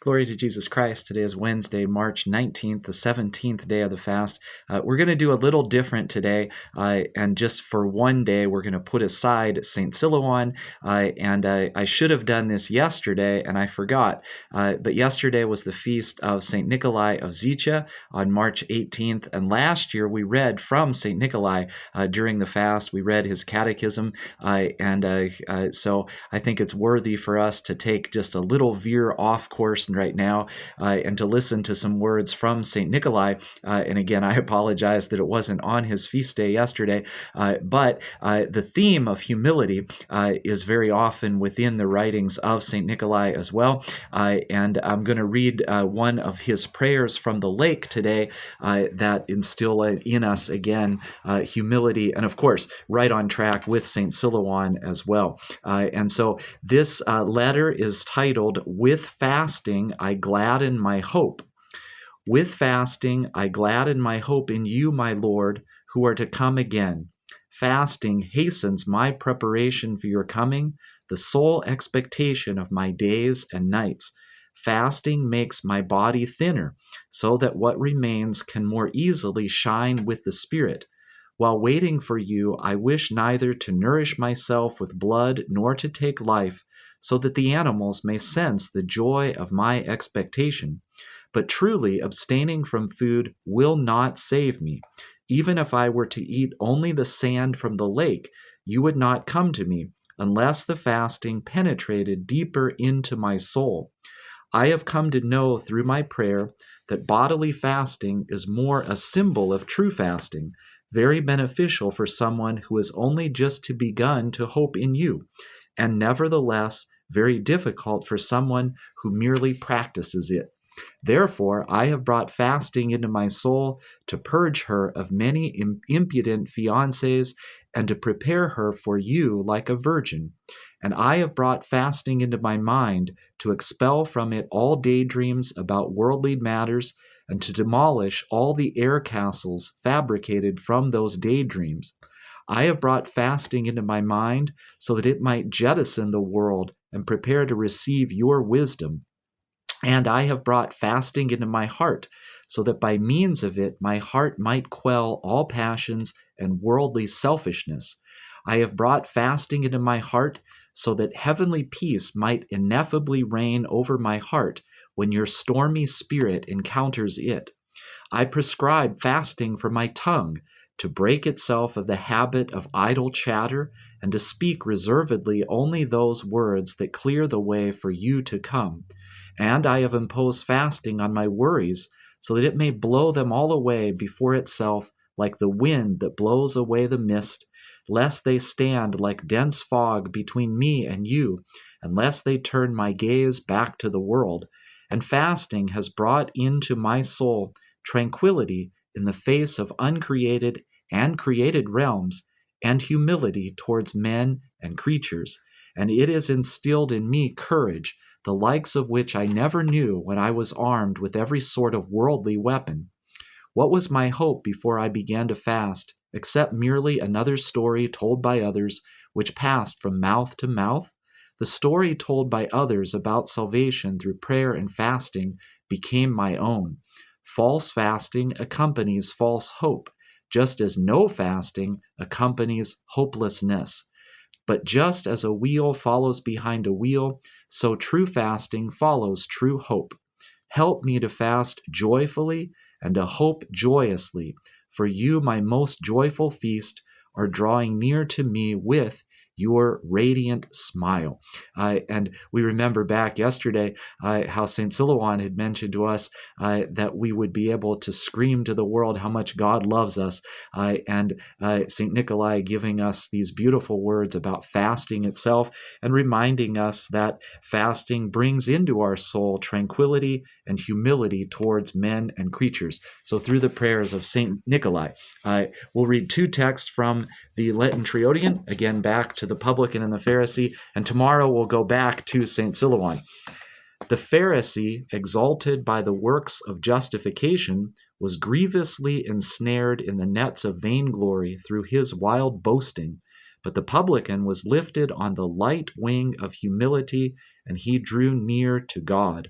Glory to Jesus Christ. Today is Wednesday, March 19th, the 17th day of the fast. We're going to do a little different today, and just for one day, we're going to put aside St. Silouan, and I should have done this yesterday, and I forgot, but yesterday was the feast of St. Nikolai of Zhicha on March 18th, and last year we read from St. Nikolai during the fast. We read his catechism, so I think it's worthy for us to take just a little veer off course right now and to listen to some words from St. Nikolai. And again, I apologize that it wasn't on his feast day yesterday, but the theme of humility is very often within the writings of St. Nikolai as well. And I'm going to read one of his prayers from the lake today that instill in us again humility, and of course, right on track with St. Silouan as well. And so this letter is titled, "With Fasting I Gladden My Hope." With fasting I gladden my hope in you, my Lord, who are to come again. Fasting hastens my preparation for your coming, the sole expectation of my days and nights. Fasting makes my body thinner, so that what remains can more easily shine with the Spirit. While waiting for you, I wish neither to nourish myself with blood nor to take life, so that the animals may sense the joy of my expectation. But truly, abstaining from food will not save me. Even if I were to eat only the sand from the lake, you would not come to me, unless the fasting penetrated deeper into my soul. I have come to know through my prayer that bodily fasting is more a symbol of true fasting, very beneficial for someone who has only just begun to hope in you, and nevertheless very difficult for someone who merely practices it. Therefore, I have brought fasting into my soul to purge her of many impudent fiancés and to prepare her for you like a virgin. And I have brought fasting into my mind to expel from it all daydreams about worldly matters and to demolish all the air castles fabricated from those daydreams. I have brought fasting into my mind so that it might jettison the world and prepare to receive your wisdom. And I have brought fasting into my heart, so that by means of it my heart might quell all passions and worldly selfishness. I have brought fasting into my heart, so that heavenly peace might ineffably reign over my heart when your stormy spirit encounters it. I prescribe fasting for my tongue, to break itself of the habit of idle chatter, and to speak reservedly only those words that clear the way for you to come. And I have imposed fasting on my worries, so that it may blow them all away before itself like the wind that blows away the mist, lest they stand like dense fog between me and you, and lest they turn my gaze back to the world. And fasting has brought into my soul tranquility in the face of uncreated and created realms, and humility towards men and creatures. And it has instilled in me courage, the likes of which I never knew when I was armed with every sort of worldly weapon. What was my hope before I began to fast, except merely another story told by others, which passed from mouth to mouth? The story told by others about salvation through prayer and fasting became my own. False fasting accompanies false hope, just as no fasting accompanies hopelessness. But just as a wheel follows behind a wheel, so true fasting follows true hope. Help me to fast joyfully and to hope joyously, for you, my most joyful feast, are drawing near to me with your radiant smile. And we remember back yesterday how St. Silouan had mentioned to us that we would be able to scream to the world how much God loves us, and St. Nikolai giving us these beautiful words about fasting itself and reminding us that fasting brings into our soul tranquility and humility towards men and creatures. So through the prayers of St. Nikolai, we'll read two texts from the Lenten Triodion, again back to the publican and the Pharisee, and tomorrow we'll go back to St. Silouan. The Pharisee, exalted by the works of justification, was grievously ensnared in the nets of vainglory through his wild boasting, but the publican was lifted on the light wing of humility, and he drew near to God.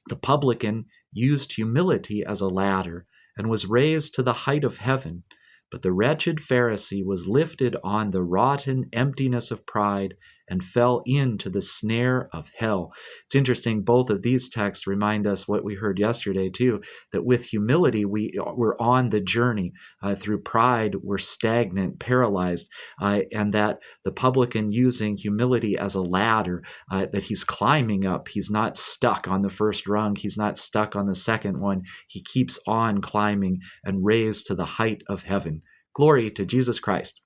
The publican used humility as a ladder and was raised to the height of heaven, but the wretched Pharisee was lifted on the rotten emptiness of pride and fell into the snare of hell. It's interesting, both of these texts remind us what we heard yesterday too, that with humility we're on the journey. Through pride we're stagnant, paralyzed, and that the publican using humility as a ladder, that he's climbing up. He's not stuck on the first rung. He's not stuck on the second one. He keeps on climbing and raised to the height of heaven. Glory to Jesus Christ.